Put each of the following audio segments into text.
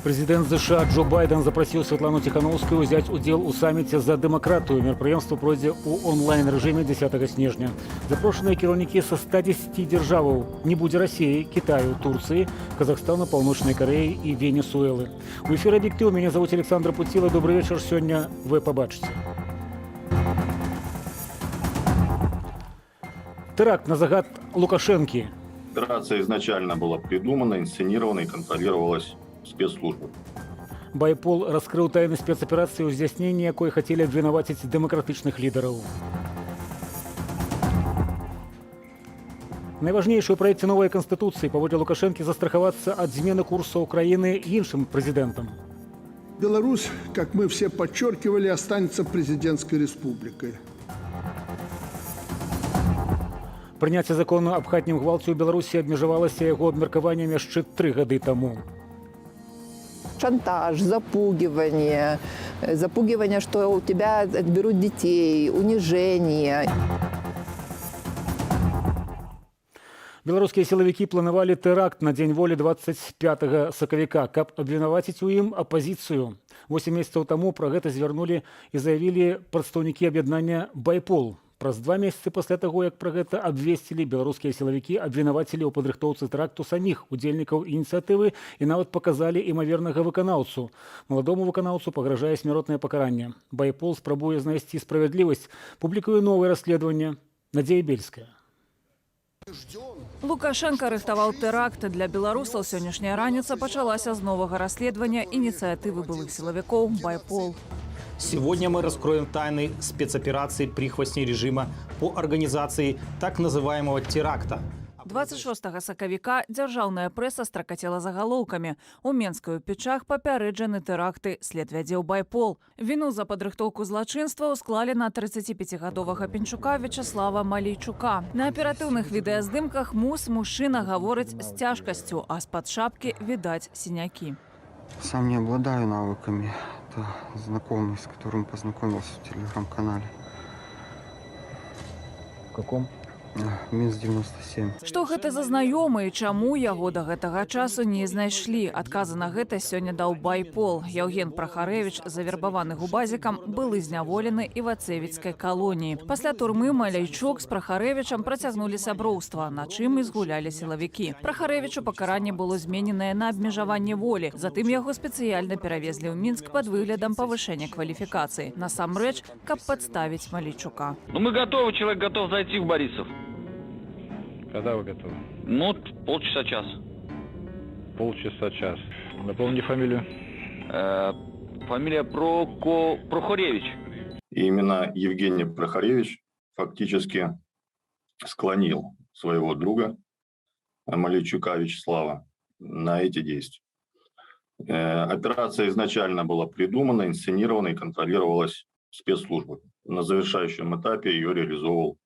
Президент США Джо Байден запросил Светлану Тихановскую взять удел у самміце за демократию. Мерапрыемства пройдзе у онлайн-режиме 10 снежня. Запрошенные кіраўнікі со 110 державаў. Не будзе России, Китаю, Турции, Казахстана, Полночной Кореи и Венесуэлы. У эфире «Объектив». Меня зовут Александр Путила. Добрый вечер. Сегодня вы побачите. Теракт на загад Лукашенки. Операция изначально была придумана, инсценирована и контролировалась спецслужбами. Байпол раскрыл тайны спецоперации, у здзяйснення якой хотели обвинуватить демократичных лидеров. Найважнейшую ў праекце новой конституции паводле Лукашенки застраховаться от змены курса Украины іншым президентом. Беларусь, как мы все подчеркивали, останется президентской республикой. Прыняцце закону аб хатнім гвалце ў Беларусі абмежавалася яго абмеркаваннем яшчэ 3 гады таму. Шантаж, запугивание, что у тебя отберут детей, унижение. Беларускія сілавікі планавалі тэракт на дзень волі 25 сакавіка, каб абвінаваціць у ім апазіцыю. 8 месяцаў таму пра гэта звярнулі і заявілі прадстаўнікі аб'яднання «Байпол». Праз 2 месяцы пасля таго, як пра гэта абвесцілі, беларускія сілавікі абвінавацілі ў падрыхтоўцы тэракту саміх удзельнікаў ініцыятывы і нават паказалі імавернага выканаўцу. Маладому выканаўцу пагражае смяротнае пакаранне. «Байпол» спрабуе знайсці справядлівасць. Публікуе новае расследаванне. Надзея Бельская. Лукашенко рыхтаваў тэракт. Для беларусаў сённяшняя раніца пачалася з новага расследавання ініцыятывы былых сілавікоў «Байпол». Сегодня мы раскроем тайны спецоперации прихвостней режима по организации так называемого теракта. 26 сакавіка дзяржаўная прэса стракацела загалоўкамі. У Менскай у Печах папярэджаны тэракты, след вядзе ў «Байпол». Віну за падрыхтоўку злачынства ўсклалі на 35гадовага пенчука Вячеслава Малейчука. На аператыўных відэаздымках мужчына гаворыць з цяжкасцю, а з-пад шапкі відаць сінякі. Сам не обладаю навыками. Это знакомый, с которым познакомился в телеграм-канале. В каком? Минск 97. Што гэта за знаёмы і чаму яго да гэтага часу не знайшлі? Адказы на гэта сёння даў «Байпол». Яўген Прахарэвіч, завербаваны губазікам, былы зняволены івацэвіцкай калоніі. Пасля турмы Малейчук з Прахарэвічам працягнулі сяброўства, на чым і згулялі сілавікі. Прахарэвічу пакаранне было змененае на абмежаванне волі. Затым яго спецыяльна перавезлі ў Мінск пад выглядам павышэння кваліфікацыі. Насамрэч, каб падставіць Малейчука. Ну, мы готовы, человек готов зайти в Борисов. Когда вы готовы? Ну, полчаса-час. Полчаса-час. Напомни фамилию. Фамилия Прохоревич. И именно Евгений Прохоревич фактически склонил своего друга Малейчука Вячеслава на эти действия. Операция изначально была придумана, инсценирована и контролировалась спецслужбами. На завершающем этапе ее реализовывал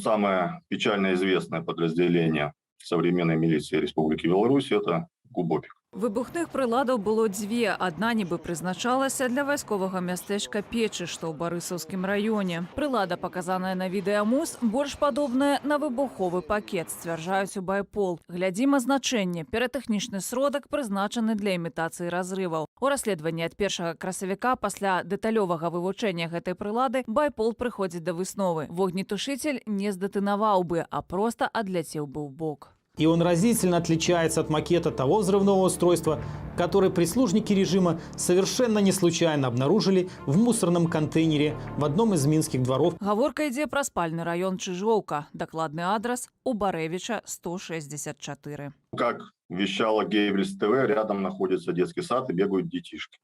самое печально известное подразделение современной милиции Республики Беларусь – это ГУБОПИК. Выбухных прыладаў было 2. Адна нібы прызначалася для вайсковага мястэчка Печы, што ў Барысаўскім раёне. Прылада, паказаная на відэа МУЗ, больш падобная на выбуховы пакет, сцвярджаюць у «Байпол». Глядзім азначэнне. Піратэхнічны сродак прызначаны для імітацыі разрываў. У расследаванні ад 1 красавіка пасля дэталёвага вывучэння гэтай прылады «Байпол» прыходзіць да высновы. Вогнетушитель не здэтынаваў бы, а проста адляцеў бы ў бок. И он разительно отличается от макета того взрывного устройства, который прислужники режима совершенно не случайно обнаружили в мусорном контейнере в одном из минских дворов. Гаворка ідзе пра спальны раён Чижовка. Дакладны адрес у Баревича 164. Как вещало Гейбельс ТВ, рядом находится детский сад и бегают детишки.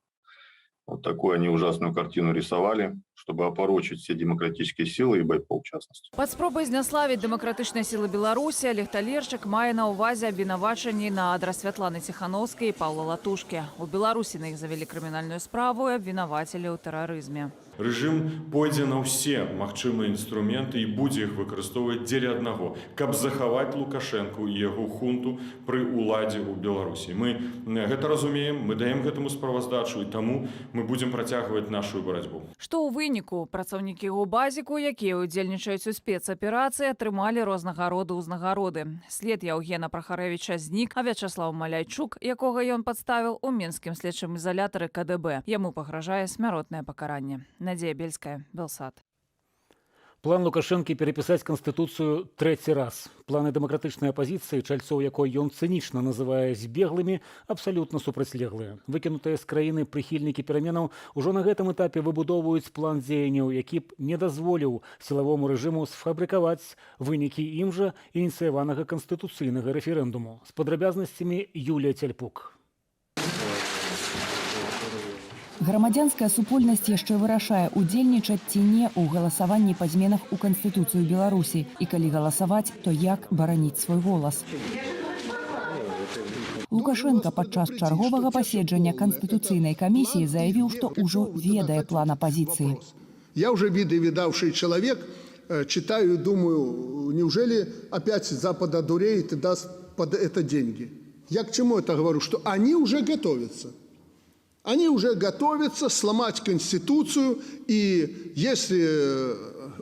Вот такую они ужасную картину рисовали, чтобы опорочить все демократические силы и «Байпол» в частности. Пад спробай зняславіць дэмакратычныя сілы Беларусі Олег Талерчык мае на ўвазе абвінавачанні на адрас Святланы Тихановскай і Паўла Латушкі. У Беларусі на іх завялі крымінальную справу і абвінавацілі ў тэрарызме. Рэжым пойдзе на ўсе магчымыя інструменты і будзе іх выкарыстоўваць дзеля аднаго, каб захаваць Лукашэнку і яго хунту пры ўладзе ў Беларусі. Мы гэта разумеем, мы даем гэтаму справаздачу, і таму мы будзем працягваць нашу барацьбу. Што ў выніку працаўнікі ГУБАЗіку, якія ўдзельнічаюць у спецаперацыі, атрымалі рознага роду ўзнагароды. След Яўгена Прахарэвіча знік, а Вячаслав Маляйчук, якога ён падставіў у мінскім следчым ізалятары КДБ. Яму пагражае смяротнае пакаранне. Надзея Бельская, Белсат. План Лукашэнкі перапісаць Канстытуцыю трэці раз. Планы дэмакратычнай апазіцыі, чальцоў якой ён цынічна называе збеглымі, абсалютна супрацьлеглыя. Выкінутыя з краіны прыхільнікі пераменаў ужо на гэтым этапе выбудоўваюць план дзеянняў, які б не дазволіў сілавому рэжыму сфабрыкаваць вынікі ім жа ініцыяванага канстытуцыйнага рэферэндуму. З падрабязнасцямі Юлія Цяльпук. Грамадзянская супольнасць яшчэ вырашае, удзельнічаць ці не ў галасаванні па зменах у Канстытуцыю Беларусі. І калі галасаваць, то як бараніць свой голас. Лукашенко падчас чарговага паседжання Канстытуцыйнай камісіі заявіў, што ўжо ведае план апозіцыі. Я уже видавший человек, читаю и думаю, неужели опять Запад одуреет и даст под это деньги? Я к чему это говорю? Что они уже готовятся. Они уже готовятся сломать Конституцию, и если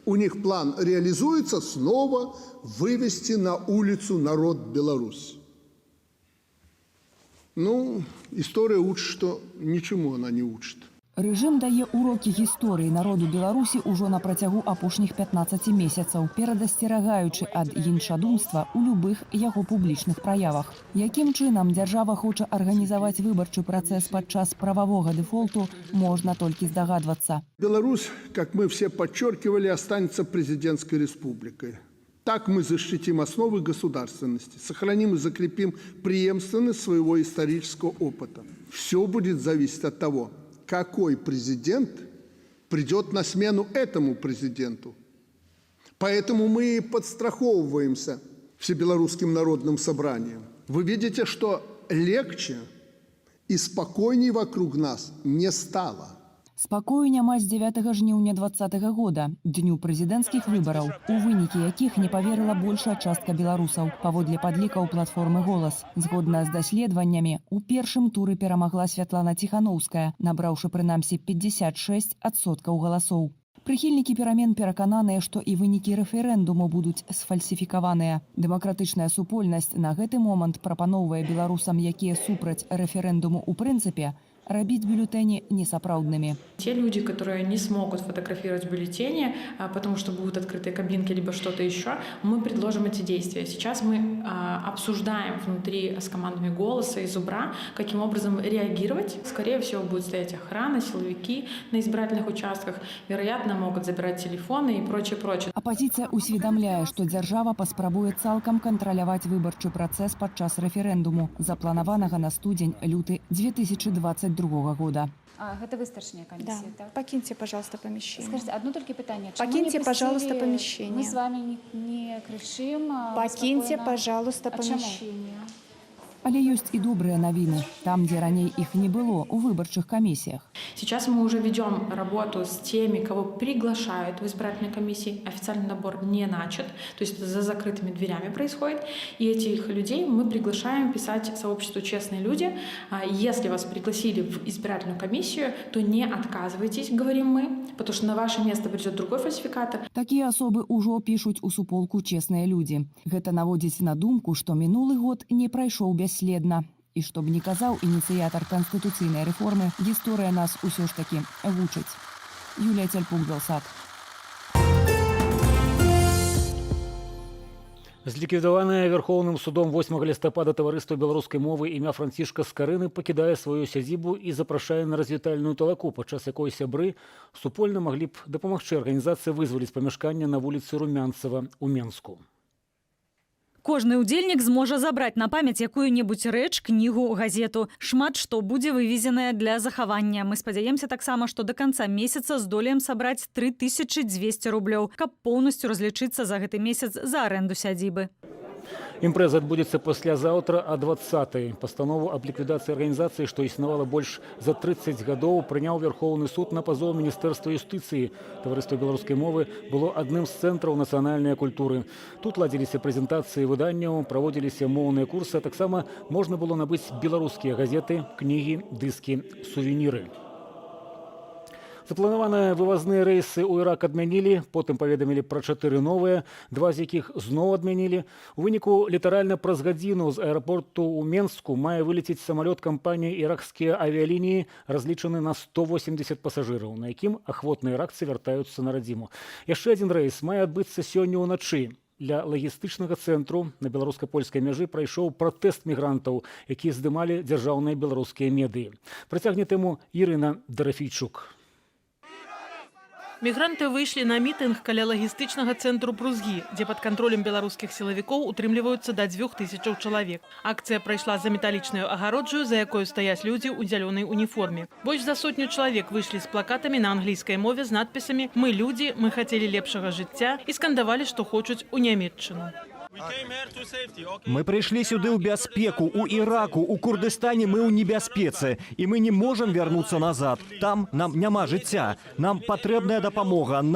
у них план реализуется, снова вывести на улицу народ Беларуси. Ну, история учит, что ничему она не учит. Рэжым дае урокі гісторыі народу Беларусі ўжо на працягу апошніх 15 месяцаў, перадасцерагаючы ад іншадумства ў любых яго публічных праявах. Якім чынам дзяржава хоча арганізаваць выбарчы працэс падчас прававога дэфолту, можна толькі здагадвацца. Беларусь, как мы все подчеркивали, останется президентской республикой. Так мы защитим основы государственности, сохраним и закрепим преемственность своего исторического опыта. Все будет зависеть от того, какой президент придет на смену этому президенту. Поэтому мы подстраховываемся Всебелорусским народным собранием. Вы видите, что легче и спокойней вокруг нас не стало. Спакою няма з 9 жніўня 2020 года, дню прэзідэнцкіх выбараў, у вынікі якіх не паверыла большая частка беларусаў, паводле падлікаў платформы «Голас». Згодна з даследаваннямі, у першым туры перамагла Святлана Ціханаўская, набраўшы прынамсі 56% галасоў. Прыхільнікі перамен перакананыя, што і вынікі рэферэндуму будуць сфальсіфікаваныя. Дэмакратычная супольнасць на гэты момант прапаноўвае беларусам, якія супраць рэферэндуму ў прынцыпе, робить бюллетени несоправдными. Те люди, которые не смогут фотографировать бюллетени, потому что будут открытые кабинки, либо что-то еще, мы предложим эти действия. Сейчас мы обсуждаем внутри с командами «Голоса» и «Зубра», каким образом реагировать. Скорее всего, будет стоять охрана, силовики на избирательных участках. Вероятно, могут забирать телефоны и прочее, прочее. Апозіцыя усведамляе, што дзяржава паспрабуе цалкам кантраляваць выбарчы працэс падчас рэферэндуму, запланаванага на студзень-люты 2022 года. Это вы старшиня комиссии, Да. так? Покиньте, пожалуйста, помещение. Скажите, одно только питание. Покиньте, пожалуйста, помещение. Мы с вами не кричим. Покиньте, спокойно. пожалуйста, А помещение. Але ёсць і добрыя навіны. Там, дзе раней іх не было, у выбарчых камісіях. Сейчас мы уже ведем работу с теми, кого приглашают в избирательные комиссии. Официальный набор не начат, то есть за закрытыми дверями происходит. И этих людей мы приглашаем писать сообществу «Честные люди». Если вас пригласили в избирательную комиссию, то не отказывайтесь, говорим мы, потому что на ваше место придет другой фальсификатор. Такія асобы ўжо пішуць у суполку «Честныя людзі». Гэта наводзіць на думку, што мінулы год не прайшоў бясследна. І што б не казаў ініцыятар канстытуцыйнай рэформы, гісторыя нас усё ж такі вучыць. Юлія Цяльпук, Белсат. Зліквідаванае Верхоўным судом 8 лістапада таварыства беларускай мовы імя Францішка Скарыны пакідае сваю сядзібу і запрашае на развітальную талаку, падчас якой сябры супольна маглі б дапамагчы арганізацыі вызваліць памяшканне на вуліцы Румянцева ў Менску. Кожны ўдзельнік зможа забраць на памяць якую-небудзь рэч, кнігу, газету. Шмат што будзе вывезенае для захавання. Мы спадзяемся таксама, што да канца месяца здолеем сабраць 3200 рублёў, каб поўнасцю разлічыцца за гэты месяц за арэнду сядзібы. Імпрэза адбудзецца паслязаўтра а 20-й. Пастанову аб ліквідацыі арганізацыі, што існавала больш за 30 гадоў, прыняў Верхоўны суд на пазоў Міністэрства юстыцыі. Таварыства беларускай мовы было адным з цэнтраў нацыянальнай культуры. Тут ладзіліся прэзентацыі выданняў, праводзіліся моўныя курсы, а таксама можна было набыць беларускія газеты, кнігі, дыскі, сувеніры. Запланаваныя вывазныя рэйсы ў Ірак адмянілі, потым паведамілі пра 4 новыя, 2 з якіх зноў адмянілі. У выніку літаральна праз гадзіну з аэрапорту ў Менску мае вылецець самалёт кампаніі «Іракскія авіялініі», разлічаны на 180 пасажыраў, на якім ахвотныя іракцы вяртаюцца на радзіму. Яшчэ адзін рэйс мае адбыцца сёння ўначы. Для лагістычнага цэнтру на беларуска-польскай мяжы прайшоў пратэст мігрантаў, які здымалі дзяржаўныя беларускія медыі. Працягне тэму Ірына Дарафійчук. Мігранты выйшлі на мітынг каля лагістычнага цэнтру Прузгі, дзе пад кантролем беларускіх сілавікоў утрымліваюцца да 2000 чалавек. Акцыя прайшла за металічнаю агароджаю, за якою стаяць людзі ў зялёнай уніформе. Больш за 100 чалавек выйшлі з плакатамі на англійскай мове з надпісамі «Мы людзі, мы хацелі лепшага жыцця» і скандавалі, што хочуць у Нямецчыну. Мы прыйшлі сюды ў бяспеку, у Іраку, у Курдыстане мы ў небяспецы, і мы не можам вярнуцца назад. Там нам няма жыцця. Нам патрэбная дапамога,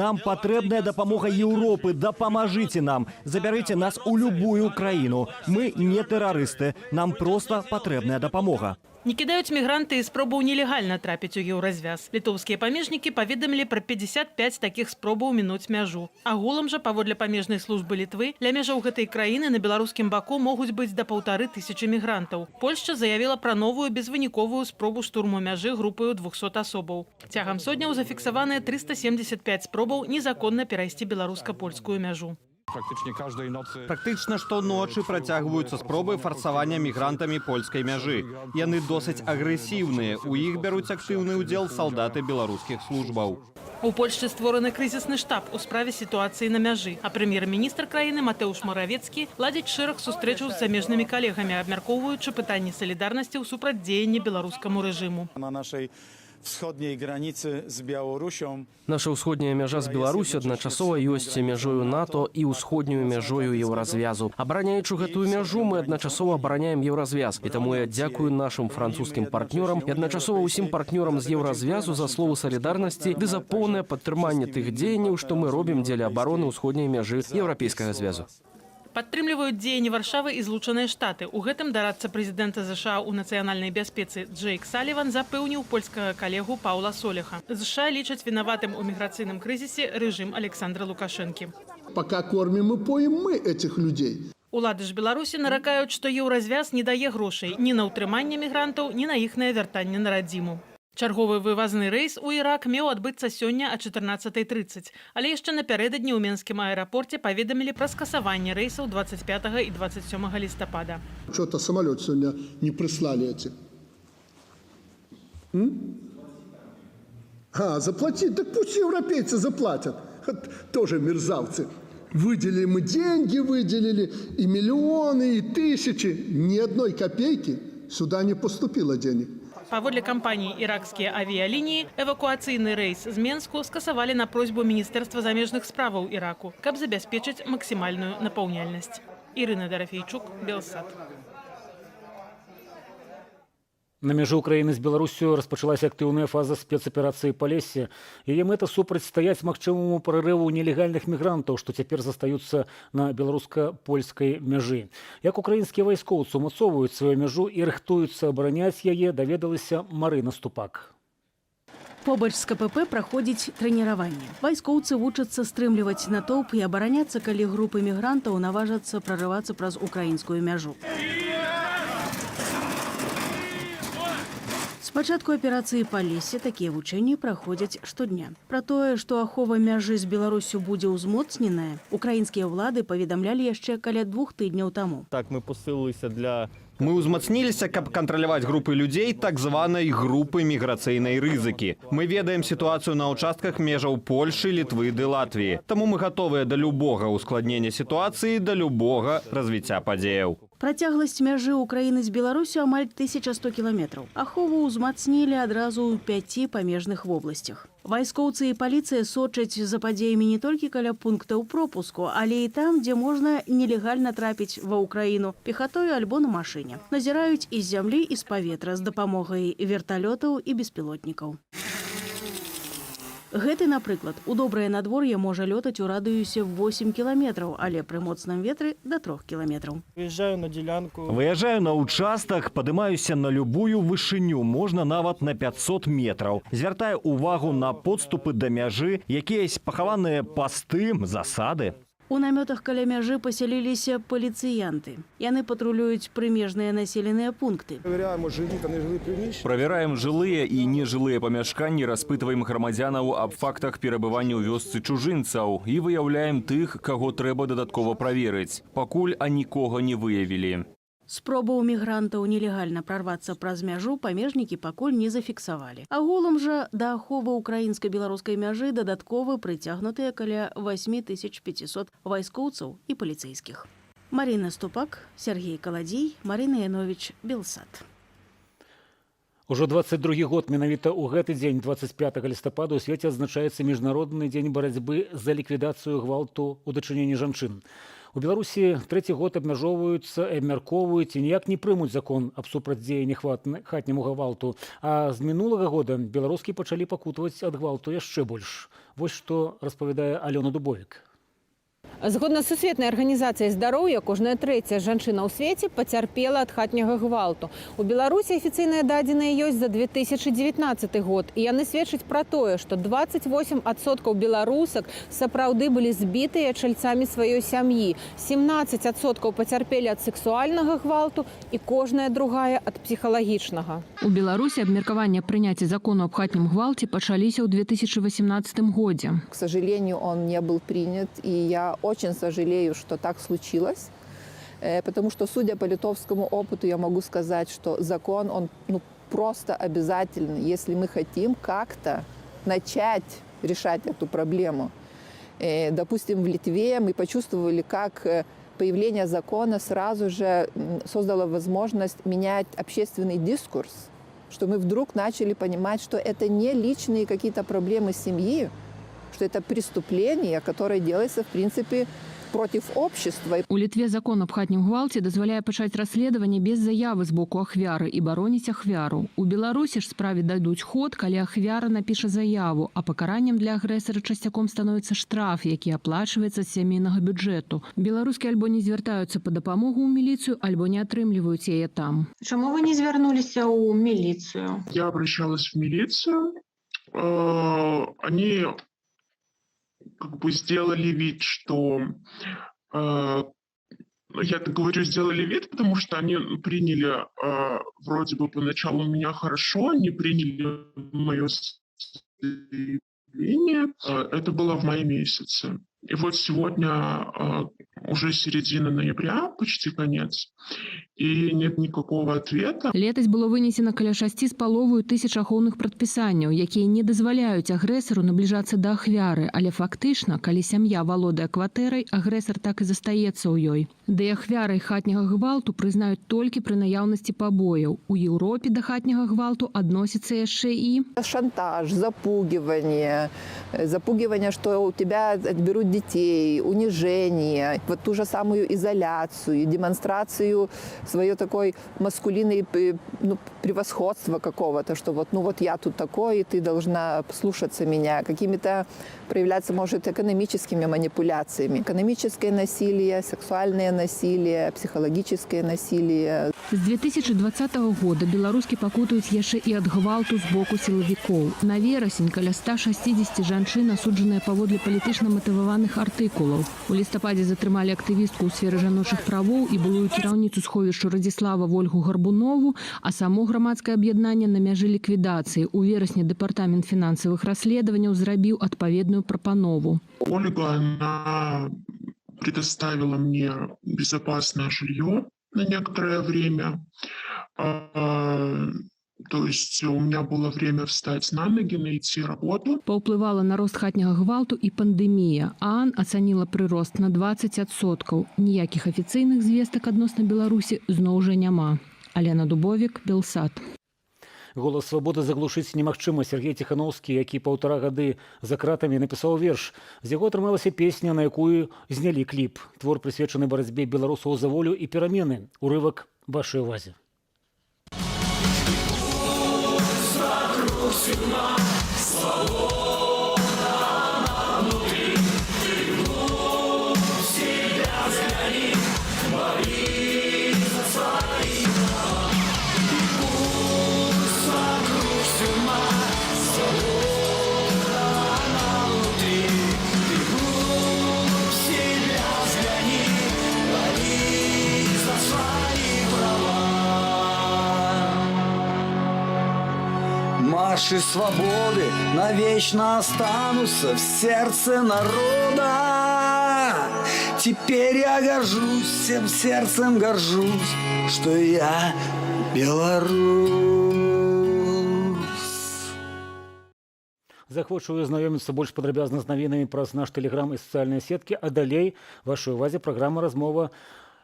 Еўропы, дапамажыце нам, забярыце нас у любую краіну. Мы не тэрарысты, нам проста патрэбная дапамога. Не кідаюць мігранты і спробаў нелегальна трапіць у еўразвяз. Літоўскія памежнікі паведамілі пра 55 такіх спробаў мінуць мяжу. Агулам жа, паводле памежнай службы Літвы, ля межаў гэтай краіны на беларускім баку могуць быць да 1500 мігрантаў. Польшча заявіла пра новую безвыніковую спробу штурму мяжы групаю 200 асобаў. Цягам сотняў зафіксаваныя 375 спробаў незаконна перайсці беларуска-польскую мяжу. Практычна штоночы працягваюцца спробы фарсавання мігрантамі польскай мяжы. Яны досыць агрэсіўныя, у іх бяруць актыўны ўдзел салдаты беларускіх службаў. У Польшчы створаны крызісны штаб у справе сітуацыі на мяжы, а прэм'ер-міністр краіны Матэуш Маравецкі ладзіць шэраг сустрэчаў з замежнымі калегамі, абмяркоўваючы пытанні салідарнасці ў супрацьдзеянні беларускаму рэжыму. Wschodniej granicy z Białorusią. Наша ўсходняя мяжа з Беларусі адначасова ёсць мяжою НАТО і ўсходнюю мяжою еўразвязу. Абараняючы гэтую мяжу, мы адначасова абараняем еўразвяз. І таму я дзякую нашым французскім партнёрам і адначасова ўсім партнёрам з еўразвязу за словы салідарнасці ды за поўнае падтрыманне тых дзеянняў, што мы робім дзеля абароны ўсходняй мяжы еўрапейскага звязу. Падтрымліваюць дзеянні Варшавы і Злучаныя Штаты. У гэтым дарадца прэзідэнта ЗША ў нацыянальнай бяспецы Джейк Саліван запэўніў польскага калегу Паўла Солеха. ЗША лічаць вінаватым у міграцыйным крызісе рэжым Александра Лукашэнкі. Пока кормим и поим мы этих людей. Улады ж Беларусі наракаюць, што еўразвяз не дае грошай ні на ўтрыманне мігрантаў, ні на іхнае вяртанне на радзіму. Чарговы вывазны рэйс у Ірак меў адбыцца сёння о 14:30, але яшчэ напярэдадні ў Менскім аэрапорце паведамілі пра скасаванне рэйсаў 25 і 27 лістапада. Что-то самолет сегодня не прислали эти. Заплатить? Так пусть европейцы заплатят. Тоже мерзавцы. Выделили мы деньги, выделили и миллионы, и тысячи. Ни одной копейки сюда не поступило денег. Паводле кампаніі «Іракскія авіялініі» эвакуацыйны рэйс з Менску скасавалі на просьбу Міністэрства замежных справаў Іраку, каб забяспечыць максімальную напаўняльнасць. Ірына Дарафійчук, Белсат. На мяжы Украіны з Беларусю распачалася актыўная фаза спецаперацыі Палессе. Яе мэта супрацьстаяць магчымаму прарыву нелегальных мігрантаў, што цяпер застаюцца на беларуска-польскай мяжы. Як украінскія вайскоўцы умацоўваюць сваю мяжу і рыхтуюцца абараняць яе, даведалася Марына Ступак. Побач з КПП праходзіць трэніраванне. Вайскоўцы вучацца стрымліваць натоўп і абараняцца, калі групы мігрантаў наважацца прарывацца праз украінскую мяжу. З пачатку аперацыі Палессе такія вучэнні праходзяць штодня. Пра тое, што ахова мяжы з Беларусю будзе ўзмоцненая, украінскія ўлады паведамлялі яшчэ каля 2 тыдняў таму. Так, мы пасылаліся для... Мы ўзмацніліся, каб кантраляваць групы людзей так званай групы міграцыйнай рызыкі. Мы ведаем сітуацыю на ўчастках межаў Польшы, Літвы ды Латвіі. Таму мы гатовыя да любога ускладнення сітуацыі, да любога развіцця падзеяў. Працягласць мяжы Украіны з Беларусю амаль 1100 кіламетраў. Ахову ўзмацнілі адразу ў 5 памежных вобласцях. Вайскоўцы і паліцыя сочаць за падзеямі не толькі каля пунктаў пропуску, але і там, дзе можна нелегальна трапіць ва ўкраіну пехатою альбо на машыне. Назіраюць і з зямлі, і з паветра з дапамогай верталётаў і беспілотнікаў. Гэты, напрыклад, у добрае надвор'е можа лётаць у радыюсе 8 кіламетраў, але пры моцным ветры да 3 кіламетраў. Выязджаю на участак, падымаюся на любую вышыню, можна нават на 500 метраў. Звяртаю увагу на подступы да мяжы, якіясь пахаваныя пасты, засады. У намётах каля мяжы пасяліліся паліцыянты. Яны патрулююць прымежныя населеныя пункты. Правяраем жылыя і нежылыя памяшканні, распытваем грамадзянаў аб фактах перабывання ў вёсцы чужынцаў і выяўляем тых, каго трэба дадаткова праверыць. Пакуль нікога не выявілі. Спробаў мігрантаў нелегальна прарвацца праз мяжу памежнікі пакуль не зафіксавалі. Агулам жа да аховы украінска-беларускай мяжы дадаткова прыцягнутыя каля 8500 вайскоўцаў і паліцэйскіх. Марина Ступак, Сергей Каладзей, Марина Янович, Белсат. Ужо 22 год менавіта ў гэты дзень, 25 лістапада, у свеце адзначаецца міжнародны дзень барацьбы за ліквідацыю гвалту ў дачыненні жанчын. У Беларусі трэці год абмяжоўваюцца, абмяркоўваюць і ніяк не прымуць закон аб супрацьдзеянні хатняму гвалту. А з мінулага года беларускі пачалі пакутаваць ад гвалту яшчэ больш. Вось што распавядае Алёна Дубовік. Згодна з Сусветнай арганізацыяй здароўя, кожная трэцяя жанчына ў свеце пацярпела ад хатняга гвалту. У Беларусі афіцыйныя дадзеныя ёсць за 2019 год, і яны сведчаць пра тое, што 28% беларусак сапраўды былі збітыя чальцамі сваёй сям'і, 17% пацярпелі ад сексуальнага гвалту і кожная другая ад псіхалагічнага. У Беларусі абмеркаванне прыняцця закону аб хатнім гвалце пачаліся ў 2018 годзе. К сожалению, он не был принят, и я очень сожалею, что так случилось, потому что, судя по литовскому опыту, я могу сказать, что закон, он просто обязательный, если мы хотим как-то начать решать эту проблему. Допустим, в Литве мы почувствовали, как появление закона сразу же создало возможность менять общественный дискурс, что мы вдруг начали понимать, что это не личные какие-то проблемы семьи, что это преступление, которое делается, в принципе, против общества. У Літве закон аб хатнім гвалце дазваляе пачаць расследаванне без заявы з боку ахвяры і бароніць ахвяру. У Беларусі ж справе дадуць ход, калі ахвяра напіша заяву, а пакараннем для агрэсара часцяком становіцца штраф, які аплачваецца з сямейнага бюджэту. Беларускі альбо не звяртаюцца па дапамогу ў міліцыю, альбо не атрымліваюць яе там. Чаму вы не звярнуліся ў міліцыю? Я обращалась в милицию. Они сделали вид, что... Я так говорю, сделали вид, потому что они приняли вроде бы поначалу меня хорошо, они приняли мое заявление. Это было в мае месяце. И вот сегодня уже середина ноября, почти конец, и нет никакого ответа. Летась было вынесена каля 6,5 тысяч ахоўных прадпісанняў, якія не дазваляюць агрэсару набліжацца да ахвяры, але фактычна, калі сям'я валодае кватэрай, агрэсар так і застаецца ў ёй. Да і ахвярай хатняга гвалту прызнаюць толькі пры наяўнасці пабояў. У Еўропе да хатняга гвалту адносіцца яшчэ і шантаж, запугивание, что у тебя отберут детей, унижение, вот ту же самую изоляцию, демонстрацию своей такой маскулинной превосходства какого-то, что вот я тут такой, и ты должна слушаться меня. Какими-то проявляться может экономическими манипуляциями. Экономическое насилие, сексуальное насилие, психологическое насилие. З 2020 года беларускі пакутаюць яшчэ і ад гвалту з боку сілавікоў. На верасень каля 160 жанчын асуджаныя паводле палітычна матываваных артыкулаў. У лістападзе затрымалі актывістку ў сферы жаночых правоў і былую кіраўніцу сховішчу Радзіслава Вольгу Гарбунову, а само грамадскае аб'яднанне на мяжы ліквідацыі. У верасні дэпартамент фінансавых расследаванняў зрабіў адпаведную прапанову. Ольга, она предоставила мне безопасное жилье на некоторое время. То есть у меня было время встать на ноги, найти работу. Паўплывала на рост хатняга гвалту і пандэмія. ААН ацаніла прырост на 20%. Ніякіх афіцыйных звестак адносна Беларусі зноў жа няма. Алена Дубовік, Белсат. Голас свабоды заглушыць немагчыма. Сергей Тихановскі, які 1,5 гады за кратамі, напісаў верш. З яго атрымалася песня, на якую знялі кліп. Твор прысвечаны барацьбе беларусаў за волю і перамены. Урывак вашай увазе. Марши свободы навечно останутся в сердце народа. Теперь я горжусь, всем сердцем горжусь, что я белорус. Захвочу знаёміцца больш падрабязна з навінамі праз наш тэлеграм і сацыяльныя сеткі, а далей вашай увазе праграма «Размова»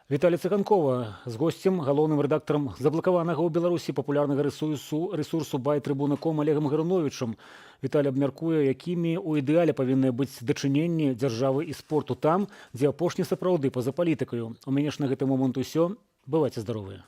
Віталія Цыганкова з госцем, галоўным рэдактарам заблакаванага ў Беларусі папулярнага рэсурсу байтрыбуна.ком Олегам Гаруновічам. Віталій абмяркуе, якімі ў ідэале павінны быць дачыненні дзяржавы і спорту там, дзе апошні сапраўды па-за палітыкаю. У мяне ж на гэты момант усё. Бывайце здаровыя.